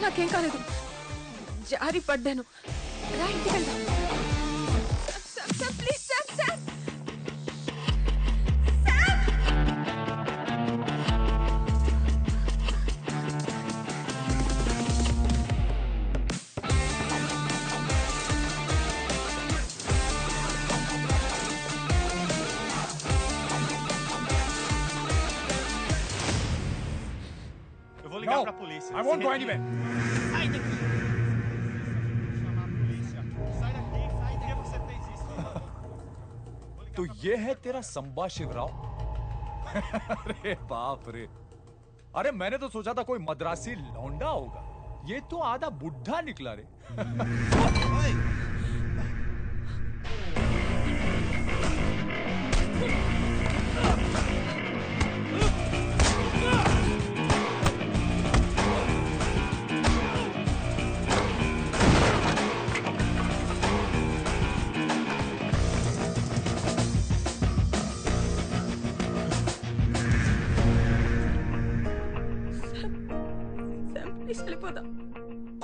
నాకేం కాలేదు, జారి పడ్డాను. రా ఇంటికి వెళ్దాం. Please Sam. Eu vou ligar pra polícia. I won't go anywhere. Sai daqui! Chamar a polícia. Sai daqui, sai. Por que você fez isso? तो ये है तेरा संबा शिवराव? अरे बाप रे, अरे मैंने तो सोचा था कोई मद्रासी लौंडा होगा, ये तो आधा बुढ़ा निकला रे।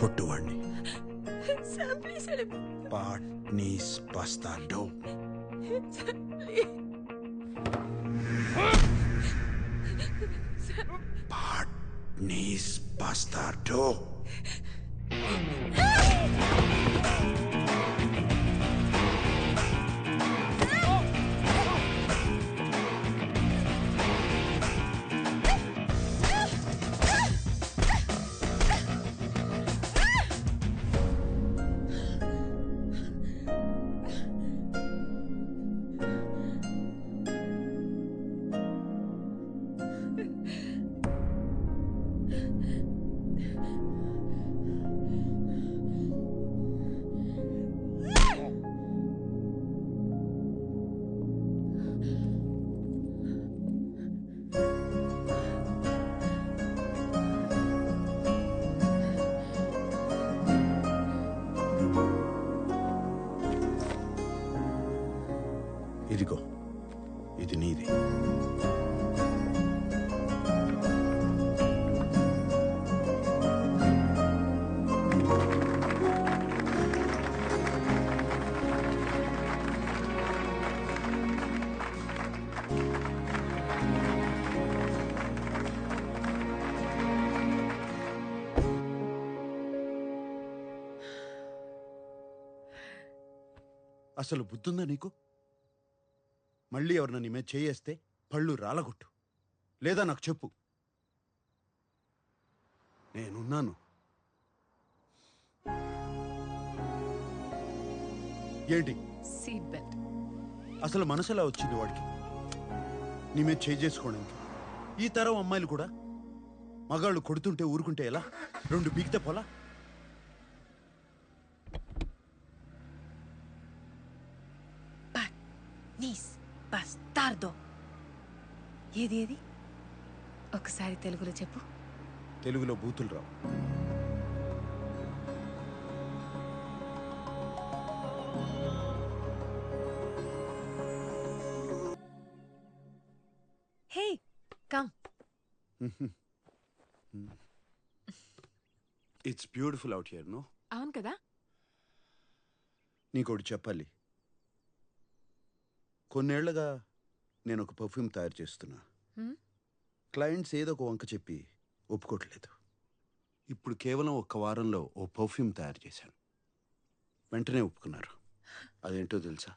కొట్టువాణ్ణి పాట్నీస్ బస్తార్డో పాట్నీస్ బస్తార్డో ఇదిగో ఇది నీది. అసలు బుద్ధుందా నీకు? మళ్ళీ ఎవరన్నా నీ మీద చేయేస్తే పళ్ళు రాలగొట్టు, లేదా నాకు చెప్పు, నేనున్నాను. ఏంటి సీట్ బెల్ట్? అసలు మనసులా వచ్చింది వాడికి నీ మీద చేసుకోవడానికి? ఈ తరం అమ్మాయిలు కూడా మగాళ్ళు కొడుతుంటే ఊరుకుంటే ఎలా? రెండు బీగితే పోలా? బస్తార్డో ఏది ఏది ఒకసారి తెలుగులో చెప్పు. తెలుగులో బూతులు రావు. Hey come. It's beautiful out here, no? అవును కదా. నీకోటి చెప్పాలి. కొన్నేళ్లుగా నేను ఒక పర్ఫ్యూమ్ తయారు చేస్తున్నా. క్లయింట్స్ ఏదో ఒక వంక చెప్పి ఒప్పుకోవట్లేదు. ఇప్పుడు కేవలం 1 వారంలో ఓ పర్ఫ్యూమ్ తయారు చేశాను. వెంటనే ఒప్పుకున్నారు. అదేంటో తెలుసా?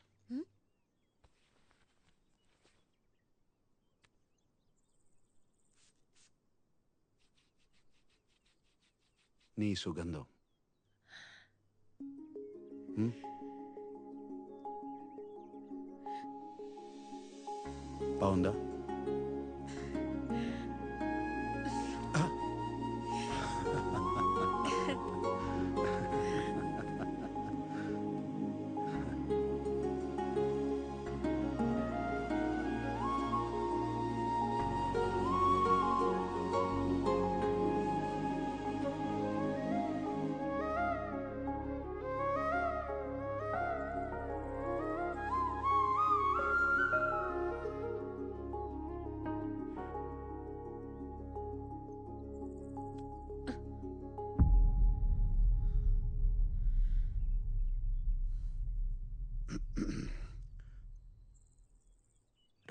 నీ సుగంధం. బాగుందా?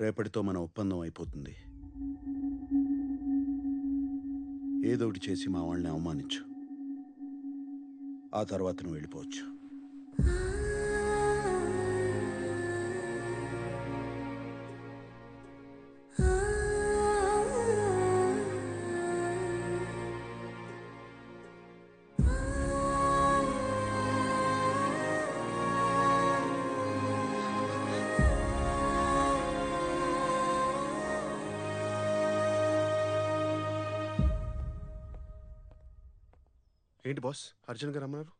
రేపటితో మన ఒప్పందం అయిపోతుంది. ఏదోటి చేసి మా వాళ్ళని అవమానించు. ఆ తర్వాత నువ్వు వెళ్ళిపోవచ్చు. ఏంటి బాస్ అర్జున్ గారు రమ్మన్నారు?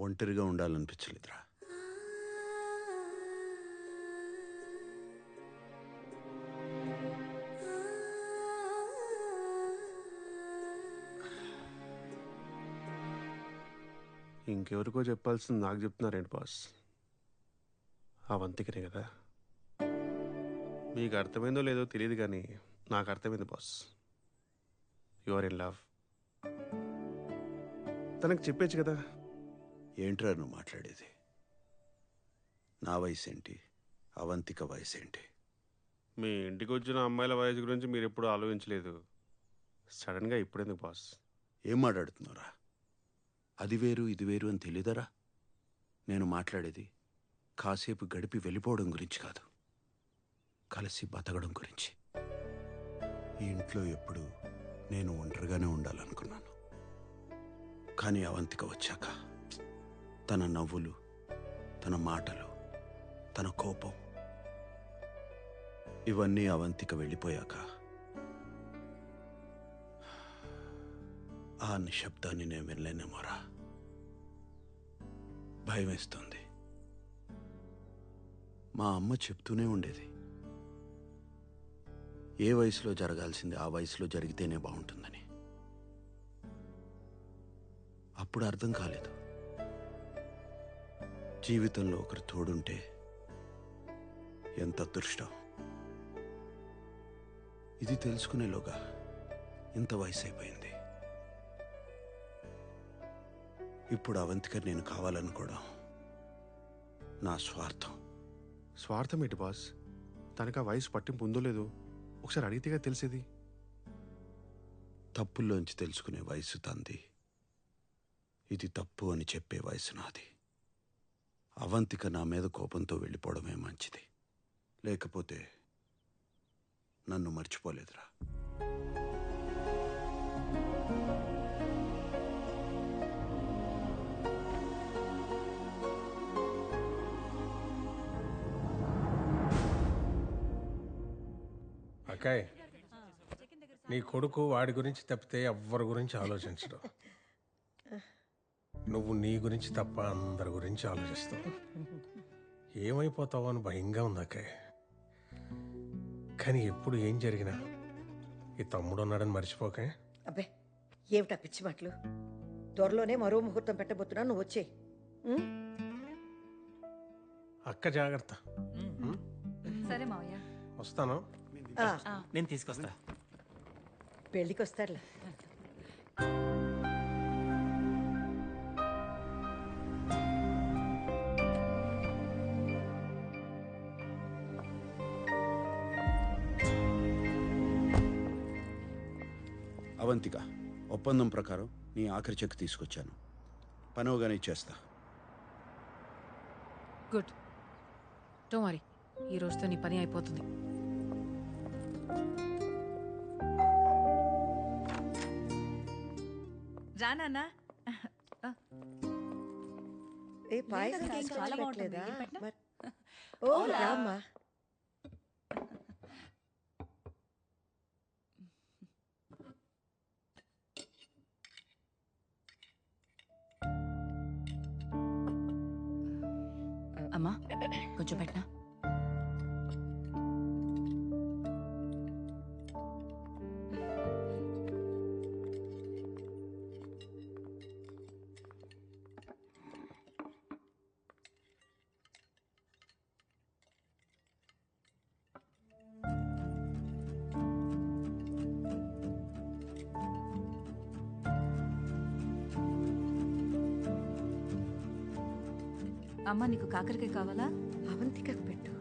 ఒంటరిగా ఉండాలనిపించలేదురా. ఇంకెవరికో చెప్పాల్సింది నాకు చెప్తున్నారేంటి బాస్? అవంతికనే కదా. మీకు అర్థమైందో లేదో తెలియదు కానీ నాకు అర్థమైంది boss. You are in love. తనకు చెప్పేచ్చు కదా. ఏంట్రా నువ్వు మాట్లాడేది? నా వయసు ఏంటి, అవంతిక వయసు ఏంటి? మీ ఇంటికి వచ్చిన అమ్మాయిల వయసు గురించి మీరు ఎప్పుడు ఆలోచించలేదు. సడన్గా ఇప్పుడెందుకు బాస్? ఏం మాట్లాడుతున్నారా? అది వేరు ఇది వేరు అని తెలీదరా? నేను మాట్లాడేది కాసేపు గడిపి వెళ్ళిపోవడం గురించి కాదు, కలిసి బతకడం గురించి. ఈ ఇంట్లో ఎప్పుడు నేను ఒంటరిగానే ఉండాలనుకున్నాను. కానీ అవంతిక వచ్చాక తన నవ్వులు, తన మాటలు, తన కోపం, ఇవన్నీ అవంతిక వెళ్ళిపోయాక ఆ నిశ్శబ్దాన్ని నేను వెళ్ళలేనేమోరా. భయం వేస్తుంది. మా అమ్మ చెప్తూనే ఉండేది, ఏ వయసులో జరగాల్సింది ఆ వయసులో జరిగితేనే బాగుంటుందని. అప్పుడు అర్థం కాలేదు, జీవితంలో ఒకరు తోడుంటే ఎంత అదృష్టం. ఇది తెలుసుకునేలోగా ఇంత వయసు అయిపోయింది. ఇప్పుడు అవంతిక నేను కావాలనుకోవడం నా స్వార్థం. స్వార్థం ఏంటి బాస్? తనకు ఆ వయసు పట్టింపు ఉందో లేదో ఒకసారి అడిగితేగా తెలిసేది. తప్పుల్లోంచి తెలుసుకునే వయసు తంది, ఇది తప్పు అని చెప్పే వయసు నాది. అవంతిక నా మీద కోపంతో వెళ్ళిపోవడమే మంచిది, లేకపోతే నన్ను మర్చిపోలేదురా. అక్కాయ్, నీ కొడుకు వాడి గురించి తప్పితే ఎవ్వరి గురించి ఆలోచించడు. నువ్వు నీ గురించి తప్ప అందరి గురించి ఆలోచిస్తావు. ఏమైపోతావో అని భయంగా ఉంది అక్కాయ్. కానీ ఎప్పుడు ఏం జరిగినా ఈ తమ్ముడు ఉన్నాడని మర్చిపోకే. అబ్బే ఏమిటా పిచ్చి మాటలు? త్వరలోనే మరో ముహూర్తం పెట్టబోతున్నా, నువ్వు వచ్చే. అక్క జాగ్రత్త. సరే మావయ్య. వస్తాను. నేను తీసుకొస్తా. పెళ్ళికి వస్తారులే. అవంతిక, ఒప్పందం ప్రకారం నీ ఆఖరి చెక్ తీసుకొచ్చాను. పనివగానే ఇచ్చేస్తా. గుడ్. డోంట్ వరీ, ఈ రోజుతో నీ పని అయిపోతుంది. రానా? ఏ పాయసం చాలా తీసుకొచ్చి బాగుంటుంది. పెట్టలేదా? ఏం పెట్టనా? ఓ రామ్మా. అమ్మా కొంచెం పెట్టనా? అమ్మ నీకు కాకరకాయ కావాలా? అవంతికకు పెట్టు.